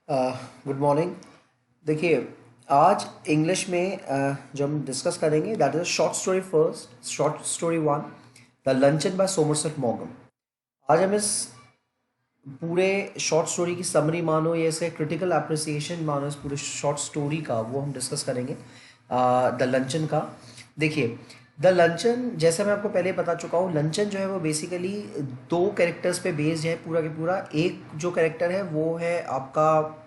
Good morning. देखिए, आज English में जो हम डिस्कस करेंगे that is short story first, short story one, the luncheon by Somerset मॉगम। आज हम इस पूरे शॉर्ट स्टोरी की समरी मानो या इसे क्रिटिकल अप्रिसिएशन मानो इस पूरे शॉर्ट स्टोरी का वो हम डिस्कस करेंगे द लंचन का। देखिए, द लंचन जैसे मैं आपको पहले बता चुका हूँ, लंचन जो है वो बेसिकली दो कैरेक्टर्स पे बेस्ड है पूरा के पूरा। एक जो कैरेक्टर है वो है आपका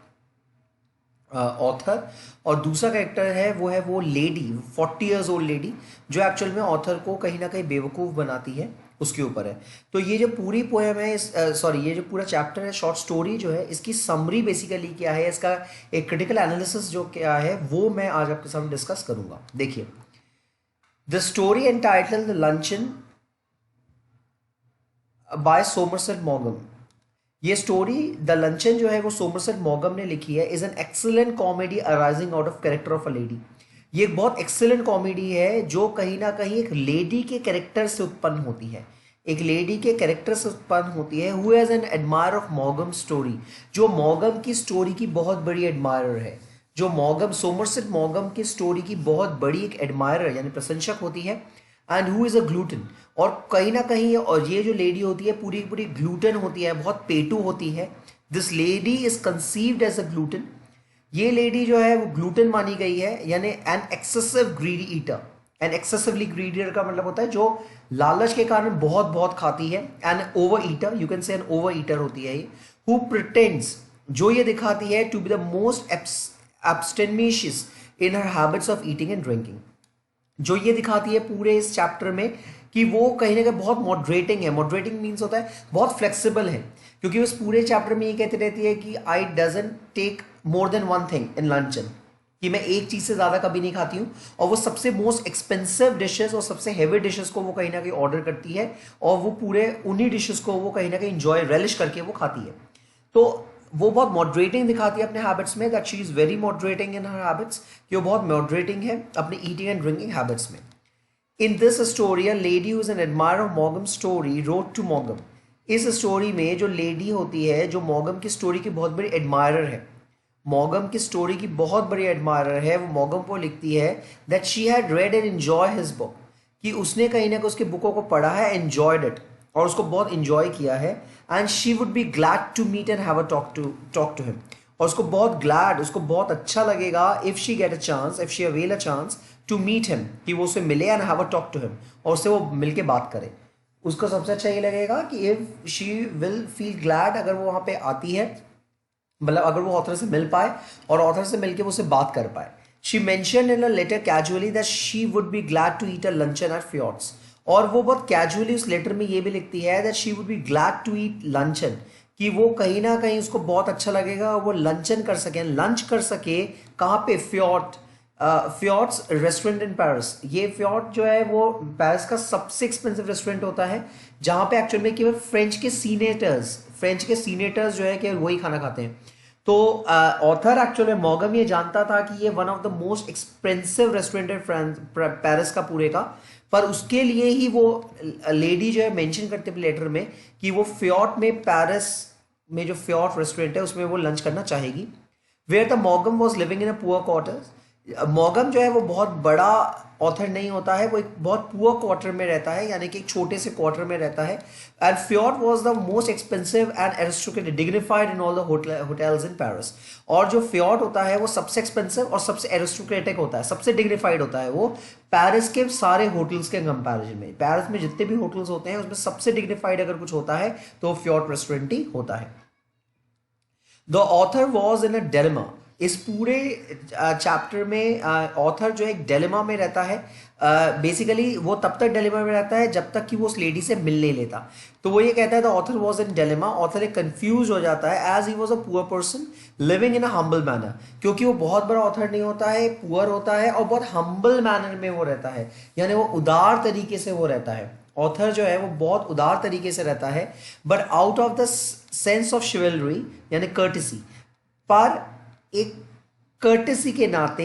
ऑथर, और दूसरा कैरेक्टर है वो लेडी, 40 years ओल्ड लेडी, जो एक्चुअल में ऑथर को कहीं ना कहीं बेवकूफ़ बनाती है, उसके ऊपर है। तो ये जो पूरी पोएम है, इस सॉरी ये जो पूरा चैप्टर है, शॉर्ट स्टोरी जो है, इसकी समरी बेसिकली क्या है, इसका एक क्रिटिकल एनालिसिस जो क्या है वो मैं आज आपके सामने डिस्कस करूंगा। देखिए, the story entitled the luncheon by Somerset मॉगम। ये स्टोरी द लंचन जो है वो सोमरसेट मॉगम ने लिखी है। Is an excellent comedy arising out of character of a lady. ये एक बहुत एक्सीलेंट कॉमेडी है जो कहीं ना कहीं एक लेडी के कैरेक्टर से उत्पन्न होती है, एक लेडी के कैरेक्टर से उत्पन्न होती है, who as an admirer of मॉगम स्टोरी, जो मॉगम की स्टोरी की बहुत बड़ी एडमायर है, जो मॉगम सोमरसेट मॉगम की स्टोरी की बहुत बड़ी एक एडमायर यानी प्रशंसक होती है। And who is a gluten, और कहीं ना कहीं और ये जो लेडी होती है पूरी पूरी ग्लूटन होती है, बहुत पेटू होती है। This lady is conceived as a glutton. ये लेडी जो है वो ग्लूटन मानी गई है, यानी an excessive greedy eater. An excessively greedy eater का मतलब होता है जो लालच के कारण बहुत बहुत खाती है। An overeater, you can say an overeater होती है ये। हु प्रिटेंड्स, जो ये दिखाती है to be the most abstemious in her habits of eating and drinking. जो ये दिखाती है पूरे इस चैप्टर में कि वो कहीं ना कहीं बहुत मॉडरेटिंग है। मॉडरेटिंग मीन्स होता है बहुत फ्लेक्सिबल है, क्योंकि उस पूरे चैप्टर में ये कहती रहती है कि I doesn't take more than one thing in luncheon, कि मैं एक चीज़ से ज़्यादा कभी नहीं खाती हूँ। और वो सबसे मोस्ट एक्सपेंसिव डिशेस और सबसे हैवी डिशेस को वो कहीं ना कहीं ऑर्डर करती है, और वो पूरे उन्हीं डिशेस को वो कहीं ना कहीं इंजॉय रेलिश करके वो खाती है। तो वो बहुत मॉडरेटिंग दिखाती है अपने हैबिट्स में, that she is very moderating in her habits, कि वो बहुत मॉडरेटिंग है अपने ईटिंग एंड ड्रिंकिंग हैबिट्स में। In this story, a lady who is an admirer of Mogham's story wrote to Mogham. इस स्टोरी में जो लेडी होती है, जो मॉगम की स्टोरी की बहुत बड़ी एडमायरर है, मॉगम की स्टोरी की बहुत बड़ी एडमायरर है, वो मॉगम को लिखती है that she had read and enjoy his book, कि उसने कहीं ना कहीं उसके बुकों को पढ़ा है, एंजॉयड इट, और उसको बहुत इंजॉय किया है। And she would be glad to meet and have a talk to him, और उसको बहुत ग्लैड, उसको बहुत अच्छा लगेगा if she get a chance, if she avail a chance to meet him, कि वो उससे मिले and have a talk to him, और उससे वो मिलके बात करे। उसको सबसे अच्छा ये लगेगा कि if she will feel glad, अगर वो वहाँ पे आती है, मतलब अगर वो ऑथर से मिल पाए और ऑथर से मिलके वो उससे बात कर पाए। She mention in a letter casually that she would be glad to eat a luncheon at Foyot's, और वो बहुत कैजुअली उस लेटर में ये भी लिखती है that she would be glad to eat luncheon, कि वो कहीं ना कहीं उसको बहुत अच्छा लगेगा वो लंचन कर सके, लंच कर सके। कहाँ पे? फ्योर्ट, फ्योर्ट्स रेस्टोरेंट इन पेरिस। ये फ्योर्ट जो है वो पेरिस का सबसे एक्सपेंसिव रेस्टोरेंट होता है, जहाँ पे एक्चुअल में केवल फ्रेंच के सीनेटर्स जो है कि वही खाना खाते हैं। तो ऑथर एक्चुअल में मॉगम ये जानता था कि ये one of the most expensive restaurant in France, Paris का पूरे का, पर उसके लिए ही वो लेडी जो है मेंशन करते हैं लेटर में कि वो फ्योर्ट में, पेरिस में जो फ्योर्ट रेस्टोरेंट है उसमें वो लंच करना चाहेगी। वेयर द मॉगम was living in a poor quarters. मॉगम जो है वो बहुत बड़ा ऑथर नहीं होता है, वो एक बहुत पुअर क्वार्टर में रहता है, यानी कि एक छोटे से क्वार्टर में रहता है। And Foyot was the most expensive and aristocratic dignified in all the hotels in Paris. और जो फ्योर्ट होता है वो सबसे एक्सपेंसिव और सबसे एरिस्टोक्रेटिक होता है, सबसे डिग्निफाइड होता है वो पेरिस के सारे होटल्स के कंपैरिजन में। पेरिस में जितने भी होटल्स होते हैं उसमें सबसे डिग्निफाइड अगर कुछ होता है तो फ्योर्ट रेस्टोरेंट ही होता है। The author was in a dilemma. इस पूरे चैप्टर में ऑथर जो है एक डेलेमा में रहता है। बेसिकली वो तब तक डेलेमा में रहता है जब तक कि वो उस लेडी से मिल नहीं लेता। तो वो ये कहता है the author was in dilemma. Author एक कंफ्यूज हो जाता है as he was a poor person living in a humble manner, क्योंकि वो बहुत बड़ा ऑथर नहीं होता है, पुअर होता है और बहुत हम्बल मैनर में वो रहता है, यानी वो उदार तरीके से वो रहता है। ऑथर जो है वो बहुत उदार तरीके से रहता है, but out of the sense of chivalry यानी कर्टिसी, पर एक कर्टिसी के नाते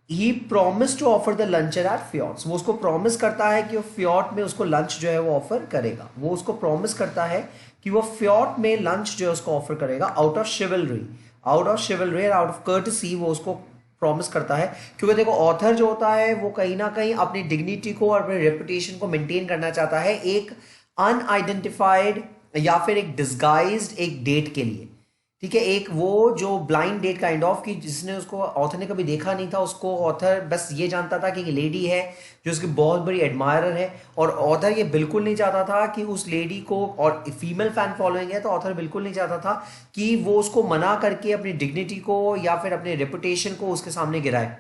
ही promise to offer the luncheon at Foyot's. वो उसको प्रॉमिस करता है कि वो फ्योर्ट में उसको लंच जो है वो ऑफर करेगा। वो उसको प्रॉमिस करता है कि वो फ्योर्ट में लंच जो है उसको ऑफर करेगा out of शिवलरी, out of शिवलरी, out of courtesy वो उसको प्रॉमिस करता है, क्योंकि देखो ऑथर जो होता है वो कहीं ना कहीं अपनी डिग्निटी को और अपने रेपुटेशन को मेंटेन करना चाहता है एक अनआइडेंटिफाइड या फिर एक डिस्गाइज्ड एक डेट के लिए, ठीक है, एक वो जो ब्लाइंड डेट काइंड ऑफ कि जिसने उसको ऑथर ने कभी देखा नहीं था, उसको ऑथर बस ये जानता था कि एक लेडी है जो उसकी बहुत बड़ी एडमायरर है, और ऑथर ये बिल्कुल नहीं चाहता था कि उस लेडी को, और फीमेल फैन फॉलोइंग है तो ऑथर बिल्कुल नहीं चाहता था कि वो उसको मना करके अपनी डिग्निटी को या फिर अपने रेपुटेशन को उसके सामने गिराए।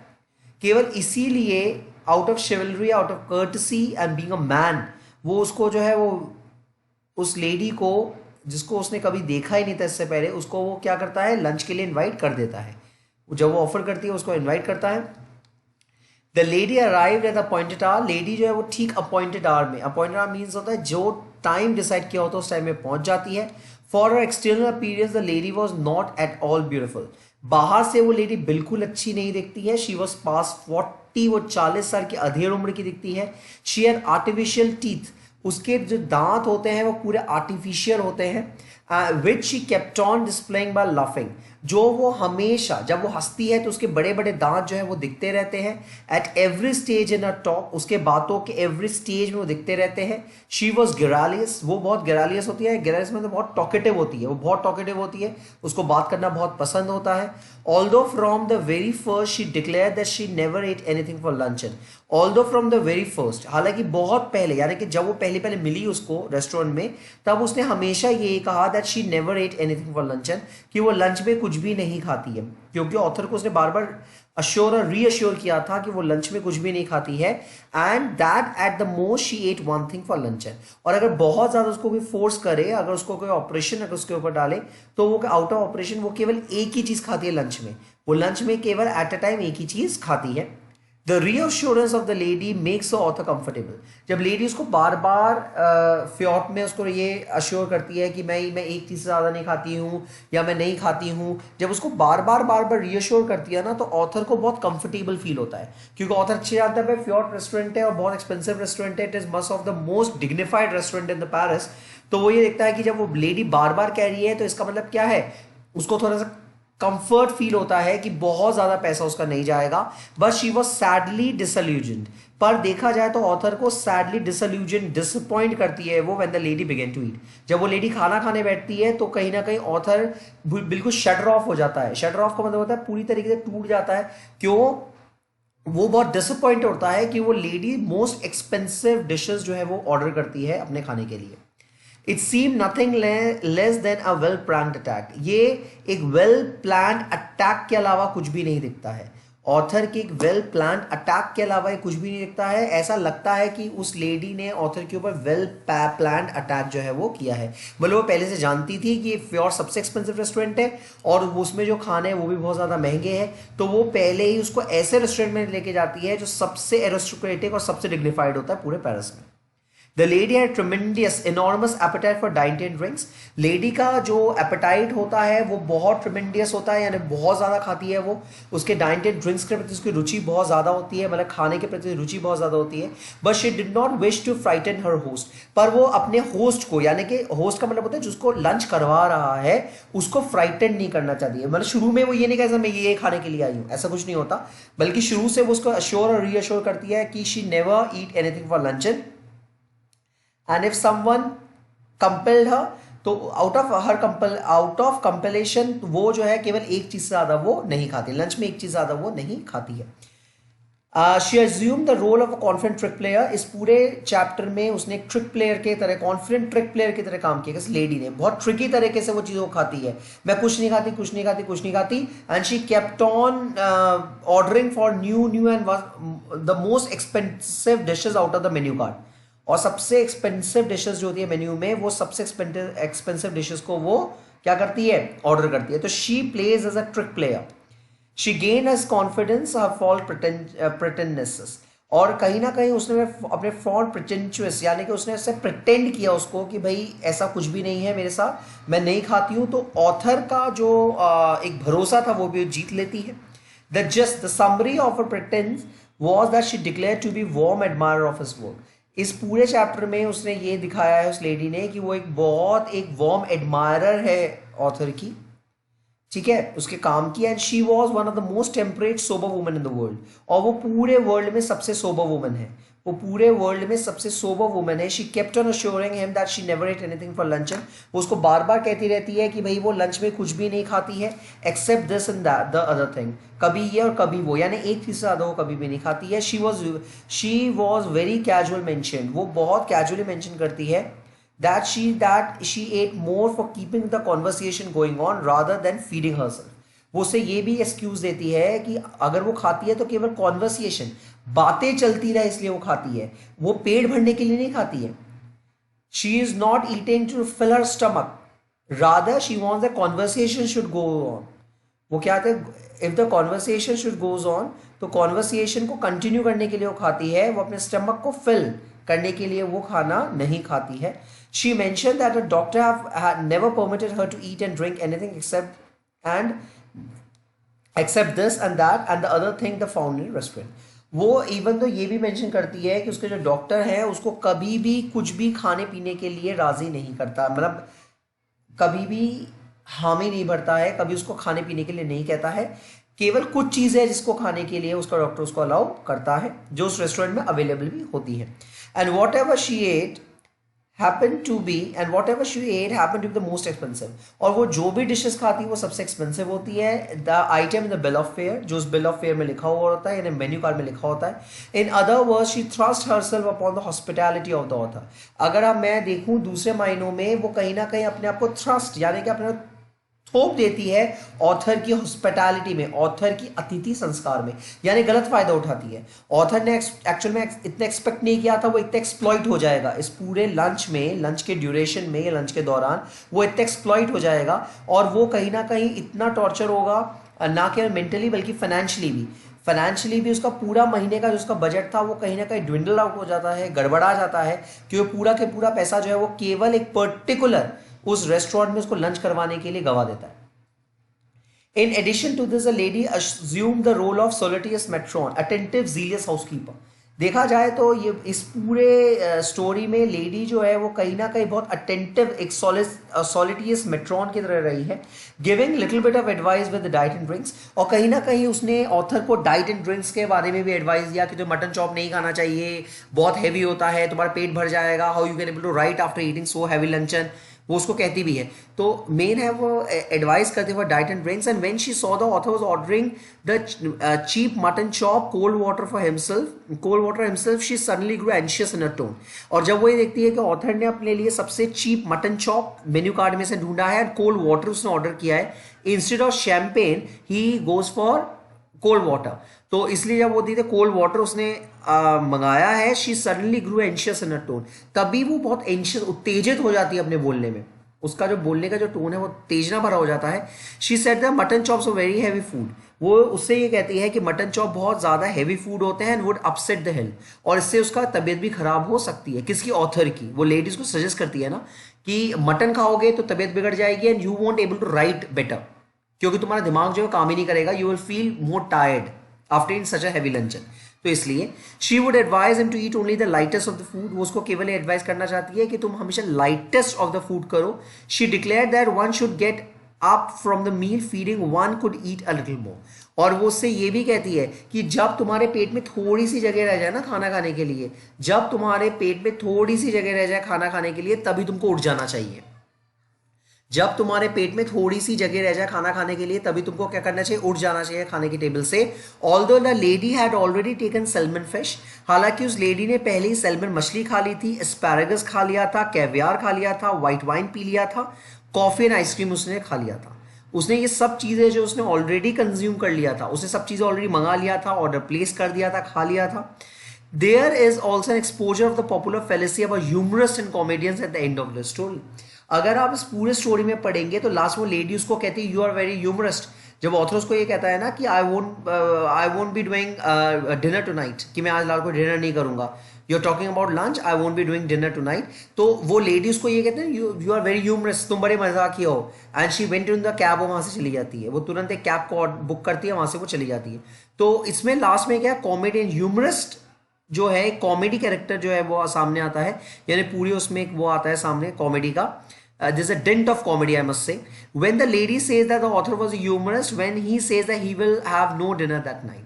केवल इसीलिए out of शिवलरी, out of courtesy and being a man, वो उसको जो है वो उस लेडी को जिसको उसने कभी देखा ही नहीं था इससे पहले, उसको वो क्या करता है, लंच के लिए इनवाइट कर देता है। जब वो ऑफर करती है उसको इनवाइट करता है। The lady arrived at appointed hour, lady जो है वो ठीक अपॉइंटेड आवर में, अपॉइंटेड आवर मीन्स होता है जो टाइम डिसाइड किया होता है उस टाइम में पहुंच जाती है। For her external appearance the lady was not at all beautiful, बाहर से वो लेडी बिल्कुल अच्छी नहीं दिखती है। शी वॉज पास 40, वो 40 साल की अधेड़ उम्र की दिखती है। शी हैड आर्टिफिशियल टीथ, उसके जो दांत होते हैं वो पूरे आर्टिफिशियल होते हैं। Which she kept on displaying by laughing, जो वो हमेशा जब वो हंसती है तो उसके बड़े बड़े दांत जो है वो दिखते रहते हैं। At every stage in a talk, उसके बातों के एवरी स्टेज में वो दिखते रहते हैं। शी वॉज गिरालियस, वो बहुत गिरालियस होती है, गिरालियस मतलब बहुत टॉकेटिव होती है, वो बहुत टॉकेटिव होती है, उसको बात करना बहुत पसंद होता है। Although from the very first she declare that she never eight anything for luncheon, although from the very first, हालांकि बहुत पहले, यानी कि जब वो पहले पहले मिली उसको रेस्टोरेंट में, तब उसने हमेशा ये कहा that she never eight anything for luncheon, कि वो लंच में कुछ भी नहीं खाती है, क्योंकि ऑथर को उसने बार बार अश्योर और रीअश्योर किया था कि वो लंच में कुछ भी नहीं खाती है। And that at the most she ate one thing for lunch, और अगर बहुत ज्यादा उसको कोई फोर्स करे, अगर उसको कोई ऑपरेशन अगर उसके ऊपर डाले, तो वो आउट ऑफ ऑपरेशन वो केवल एक ही चीज खाती है लंच में, वो लंच में केवल एट अ टाइम एक ही चीज खाती है। The reassurance of the lady makes the author comfortable, जब लेडी उसको बार बार फ्योट में उसको ये अश्योर करती है कि मैं एक चीज से ज्यादा नहीं खाती हूँ या मैं नहीं खाती हूँ, जब उसको बार बार रीअश्योर करती है ना, तो ऑथर को बहुत कंफर्टेबल फील होता है, क्योंकि ऑथर अच्छी जानता है फ्योट रेस्टोरेंट है और बहुत एक्सपेंसिव रेस्टोरेंट है, it is must of the most dignified restaurant in the Paris. तो वो ये देखता है कि जब वो लेडी बार बार कह रही है तो इसका मतलब क्या है, उसको थोड़ा सा कंफर्ट फील होता है कि बहुत ज्यादा पैसा उसका नहीं जाएगा। बट शी वॉज सैडली डिसल्यूजन्ड, पर देखा जाए तो ऑथर को सैडली डिसल्यूजन, डिसअपॉइंट करती है वो when the lady began to eat, जब वो लेडी खाना खाने बैठती है तो कहीं ना कहीं ऑथर बिल्कुल शटर ऑफ हो जाता है। शटर ऑफ का मतलब होता है पूरी तरीके से टूट जाता है, क्यों, वो बहुत डिसअपॉइंट होता है कि वो लेडी मोस्ट एक्सपेंसिव डिशेस जो है वो ऑर्डर करती है अपने खाने के लिए। It seem nothing less than a well planned attack, ये एक वेल प्लान्ड अटैक के अलावा कुछ भी नहीं दिखता है। ऑथर के एक वेल प्लान्ड अटैक के अलावा ये कुछ भी नहीं दिखता है। ऐसा लगता है कि उस लेडी ने ऑथर के ऊपर वेल प्लान्ड अटैक जो है वो किया है, मतलब वो पहले से जानती थी कि ये फ्योर सबसे एक्सपेंसिव रेस्टोरेंट है और उसमें जो खाने हैं वो भी बहुत ज़्यादा महंगे हैं, तो वो पहले ही उसको ऐसे रेस्टोरेंट में लेके जाती है जो सबसे एरिस्टोक्रेटिक और सबसे डिग्निफाइड होता है पूरे पेरिस में। The lady had tremendous enormous apatite for diet and drinks, lady का जो एपेटाइट होता है वो बहुत ट्रिमेंडियस होता है, यानी बहुत ज़्यादा खाती है वो, उसके डाइट एंड ड्रिंक्स के प्रति उसकी रुचि बहुत ज़्यादा होती है, मतलब खाने के प्रति रुचि बहुत ज़्यादा होती है। But she did not wish to frighten her host, पर वो अपने होस्ट को, यानी कि होस्ट का मतलब होता है जिसको लंच करवा रहा है, उसको फ्राइटन नहीं करना चाहती है। मतलब शुरू में वो ये नहीं कहता मैं ये खाने के लिए आई हूँ, ऐसा कुछ नहीं होता, बल्कि शुरू से वो उसको अश्योर और रीअश्योर करती है कि she never eat anything for luncheon, and if someone compelled her, तो आउट ऑफ कंपेलेशन वो जो है केवल एक चीज से ज्यादा वो नहीं खाती, लंच में एक चीज ज्यादा वो नहीं खाती है। She assume the role of a confident trick player, इस पूरे चैप्टर में उसने एक ट्रिक प्लेयर के तरह, कॉन्फिडेंट ट्रिक प्लेयर की तरह काम किया। इस लेडी ने बहुत ट्रिकी तरीके से वो चीजों को खाती है, मैं कुछ नहीं खाती, कुछ नहीं खाती, कुछ नहीं खाती, and she kept on ordering for new and the most expensive dishes out of the menu card, और सबसे एक्सपेंसिव डिशेस जो होती है मेन्यू में, वो सबसे एक्सपेंसिव डिशेस को वो क्या करती है, ऑर्डर करती है। तो she plays as a trick player, she gain as confidence her false pretendnesses, और कहीं ना कहीं उसने अपने फॉल्ट प्रिटेंचुअस, यानी कि उसने ऐसे प्रिटेंड किया उसको कि भाई ऐसा कुछ भी नहीं है मेरे साथ, मैं नहीं खाती हूँ, तो ऑथर का जो एक भरोसा था वो भी जीत लेती है। The summary of a pretence was that she declare to be warm admirer of his work, इस पूरे चैप्टर में उसने ये दिखाया है उस लेडी ने कि वो एक बहुत एक वार्म एडमायरर है ऑथर की, ठीक है, उसके काम की। And she was one of the most temperate sober woman in the world, और वो पूरे वर्ल्ड में सबसे सोबर वुमन है, वो पूरे वर्ल्ड में सबसे सोबर वुमन है। She kept on assuring him that she never eight anything for lunch, वो उसको बार बार कहती रहती है कि भाई वो लंच में कुछ भी नहीं खाती है except this and that the other thing, कभी ये और कभी वो, यानी एक चीज से ज्यादा वो कभी भी नहीं खाती है। She was very casual mention, वो बहुत कैजुअली मेंशन करती है that she ate more for keeping the conversation going on rather than feeding herself. वो उसे ये भी एक्सक्यूज देती है कि अगर वो खाती है तो केवल कॉन्वर्सिएशन, बातें चलती रहे इसलिए वो खाती है, वो पेट भरने के लिए नहीं खाती है। She is not eating to fill her stomach, rather she wants the conversation should go on. वो क्या कहते हैं, if the conversation should goes on, तो कॉन्वर्सेशन को कंटिन्यू करने के लिए वो खाती है, वो अपने स्टमक को फिल करने के लिए वो खाना नहीं खाती है। She mentioned that her doctor had never permitted her to eat and drink anything except this and that and the other thing the found in restaurant. वो इवन तो ये भी मेंशन करती है कि उसके जो डॉक्टर है उसको कभी भी कुछ भी खाने पीने के लिए राजी नहीं करता, मतलब कभी भी हामी नहीं भरता है, कभी उसको खाने पीने के लिए नहीं कहता है, केवल कुछ चीज़ है जिसको खाने के लिए उसका डॉक्टर उसको अलाउ करता है, जो उस रेस्टोरेंट में अवेलेबल भी होती है। And whatever she ate happened to be and whatever she ate happened to be the most expensive, और वो जो भी डिशेस खाती है वो सबसे एक्सपेंसिव होती है। The item in the bill of fair, जो उस बिल ऑफ फेयर में लिखा हुआ होता है, यानी मेन्यू कार्ड में लिखा होता है। In other words she thrust herself upon the hospitality of the author. अगर अब मैं देखूं दूसरे मायनों में, वो कहीं ना कहीं अपने आप को थ्रस्ट यानी कि अपने थोप देती है ऑथर की हॉस्पिटैलिटी में, ऑथर की अतिथि संस्कार में, यानी गलत फायदा उठाती है। ऑथर ने एक्चुअल में इतना एक्सपेक्ट नहीं किया था वो इतना एक्सप्लॉइट हो जाएगा इस पूरे लंच में, लंच के ड्यूरेशन में या लंच के दौरान वो इतना एक्सप्लॉइट हो जाएगा, और वो कहीं ना कहीं इतना टॉर्चर होगा, ना केवल मेंटली बल्कि फाइनेंशियली भी उसका पूरा महीने का जो उसका बजट था वो कहीं ना कहीं ड्विंडल आउट हो जाता है, गड़बड़ा जाता है, कि वो पूरा के पूरा पैसा जो है वो केवल एक पर्टिकुलर उस रेस्टोरेंट में उसको लंच करवाने के लिए गवा देता है। In addition to this, a lady assume the role of solicitous matron, attentive zealous housekeeper. देखा जाए तो ये इस पूरे स्टोरी में लेडी जो है वो कहीं ना कहीं बहुत अटेंटिव, एक सॉलिटियस मेट्रॉन की तरह रही है, giving little bit of advice with diet and drinks. और कहीं ना कहीं उसने ऑथर को डाइट एंड ड्रिंक्स के बारे में भी एडवाइस दिया कि तो मटन चॉप नहीं खाना चाहिए, बहुत हैवी होता है, तुम्हारा पेट भर जाएगा, how you can able to write after eating so heavy luncheon, वो उसको कहती भी है। तो मेन है वो एडवाइस करते हुए diet and drinks. And when she saw the author was ordering the cheap mutton chop cold water himself she suddenly grew anxious in her tone. और जब वो ये देखती है कि ऑथर ने अपने लिए सबसे cheap mutton chop menu card में से ढूंढा है, कोल्ड वाटर उसने ऑर्डर किया है, instead of champagne he goes for cold water, तो इसलिए जब वो दी कोल्ड वाटर उसने मंगाया है, she suddenly grew anxious in a tone, तभी वो बहुत एंशियस, उत्तेजित हो जाती है अपने बोलने में, उसका जो बोलने का जो टोन है वो तेजना भरा हो जाता है। She said the mutton chops are very heavy food, वो उससे ये कहती है कि मटन चॉप बहुत ज्यादा हैवी फूड होते हैं and would upset the health, और इससे उसका तबीयत भी खराब हो सकती है। किसकी? ऑथर की। वो लेडीज को सजेस्ट करती है ना कि मटन खाओगे तो तबीयत बिगड़ जाएगी and you won't able to write better, क्योंकि तुम्हारा दिमाग जो है काम ही नहीं करेगा, you will feel more tired after in such a heavy luncheon. तो इसलिए she would advise him to eat only the lightest of the food, वो उसको केवल एडवाइस करना चाहती है कि तुम हमेशा लाइटेस्ट ऑफ द फूड करो। She declare that one should get up from the meal feeding one could eat a little more, और वो उससे ये भी कहती है कि जब तुम्हारे पेट में थोड़ी सी जगह रह जाए ना खाना खाने के लिए, जब तुम्हारे पेट में थोड़ी सी जगह रह जाए खाना खाने के लिए, तभी तुमको उठ जाना चाहिए। जब तुम्हारे पेट में थोड़ी सी जगह रह जाए खाना खाने के लिए, तभी तुमको क्या करना चाहिए? उठ जाना चाहिए खाने की टेबल से। Although the lady had already taken salmon fish, हालांकि उस लेडी ने पहले ही सैल्मन मछली खा ली थी, एस्पैरागस खा लिया था, कैवियार खा लिया था, व्हाइट वाइन पी लिया था, कॉफी एंड आइसक्रीम उसने खा लिया था। उसने ये सब चीजें जो उसने ऑलरेडी कंज्यूम कर लिया था, उसने सब चीजें ऑलरेडी मंगा लिया था, ऑर्डर प्लेस कर दिया था, खा लिया था। There is also an exposure of the popular fallacy about humorists and comedians at the end of the story. अगर आप इस पूरे स्टोरी में पढ़ेंगे तो लास्ट में लेडी उसको कहती है यू आर वेरी ह्यूमरिस्ट, जब ऑथर उसको ये कहता है ना कि I won't be doing dinner tonight, कि मैं आज रात को डिनर नहीं करूंगा, you are talking about lunch, I won't be doing dinner tonight, तो वो लेडी उसको ये कहते हैं यू आर वेरी ह्यूमरिस्ट, तुम बड़े मजाकिया हो। And she went in the cab, वो वहां से चली जाती है, वो तुरंत एक कैब को बुक करती है, वहां से वो चली जाती है। तो इसमें लास्ट में क्या, कॉमेडियन ह्यूमरिस्ट जो है, कॉमेडी कैरेक्टर जो है वो सामने आता है, यानी पूरी उसमें एक वो आता है सामने कॉमेडी का, there's a dent of comedy, I must say. When the lady says that the author was a humorist, when he says that he will have no dinner that night.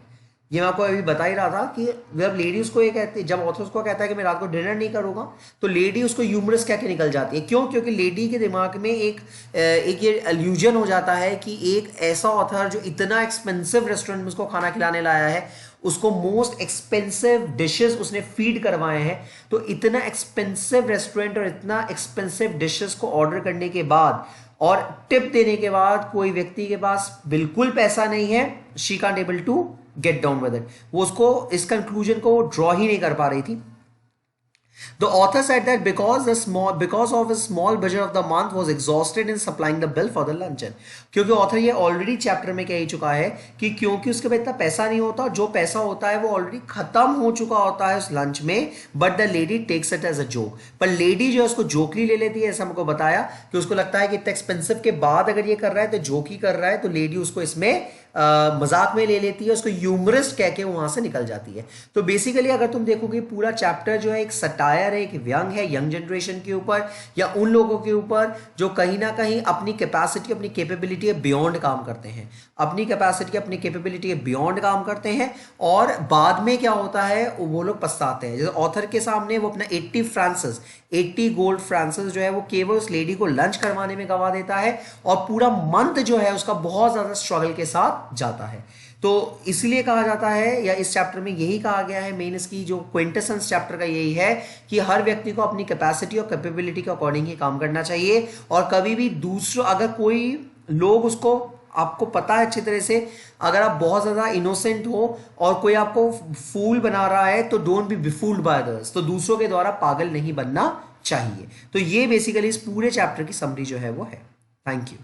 ये मैं आपको अभी बता ही रहा था कि जब लेडी उसको ये कहती है, जब ऑथर उसको कहता है कि मैं रात को डिनर नहीं करूंगा, तो लेडी उसको ह्यूमरस कह के निकल जाती है. क्यों? क्योंकि लेडी के दिमाग में एक ये एल्यूजन हो जाता है कि एक ऐसा ऑथर जो इतना एक्सपेंसिव रेस्टोरेंट में उसको खाना खिलाने लाया है, उसको मोस्ट एक्सपेंसिव डिशेस उसने फीड करवाए हैं, तो इतना एक्सपेंसिव रेस्टोरेंट और इतना एक्सपेंसिव डिशेस को ऑर्डर करने के बाद और टिप देने के बाद कोई व्यक्ति के पास बिल्कुल पैसा नहीं है, she can't able to get down with it. वो उसको इस कंक्लूजन को ड्रॉ ही नहीं कर पा रही थी. The author said that because of his small budget of the month was exhausted in supplying the bill for the luncheon. क्योंकि ऑथर ये ऑलरेडी चैप्टर में कह ही चुका है कि क्योंकि उसके पास इतना पैसा नहीं होता, जो पैसा होता है वो ऑलरेडी खत्म हो चुका होता है उस लंच में, but the lady takes it as a joke. पर लेडी जो है उसको जोकली ले लेती है. ऐसा हमको बताया कि उसको लगता है कि इतना एक्सपेंसिव के बाद अगर ये कर रहा है तो जोक ही कर रहा है, तो लेडी उसको इसमें मजाक में ले लेती है, उसको ह्यूमरिस्ट कह के वहां से निकल जाती है. तो बेसिकली अगर तुम देखोगे पूरा चैप्टर जो है एक सटायर है, एक व्यंग है यंग जनरेशन के ऊपर या उन लोगों के ऊपर जो कहीं ना कहीं अपनी कैपेसिटी, अपनी कैपेबिलिटी के बियॉन्ड काम करते हैं, अपनी कैपेसिटी, अपनी कैपेबिलिटी के बियॉन्ड काम करते हैं, और बाद में क्या होता है वो लोग पछताते हैं. जैसे ऑथर के सामने वो अपना 80 गोल्ड फ्रांसिस जो है वो केवल उस लेडी को लंच करवाने में गवा देता है, और पूरा मंथ जो है उसका बहुत ज्यादा स्ट्रगल के साथ जाता है. तो इसलिए कहा जाता है, या इस चैप्टर में यही कहा गया है, मेन इसकी जो क्विंटेसेंस चैप्टर का यही है कि हर व्यक्ति को अपनी कैपेसिटी और कैपेबिलिटी के अकॉर्डिंग ही काम करना चाहिए. और कभी भी दूसरों, अगर कोई लोग उसको, आपको पता है अच्छी तरह से, अगर आप बहुत ज्यादा इनोसेंट हो और कोई आपको फूल बना रहा है, तो डोंट बी बिफूल्ड बाय अदर्स. तो दूसरों के द्वारा पागल नहीं बनना चाहिए. तो ये बेसिकली इस पूरे चैप्टर की समरी जो है वो है. Thank you.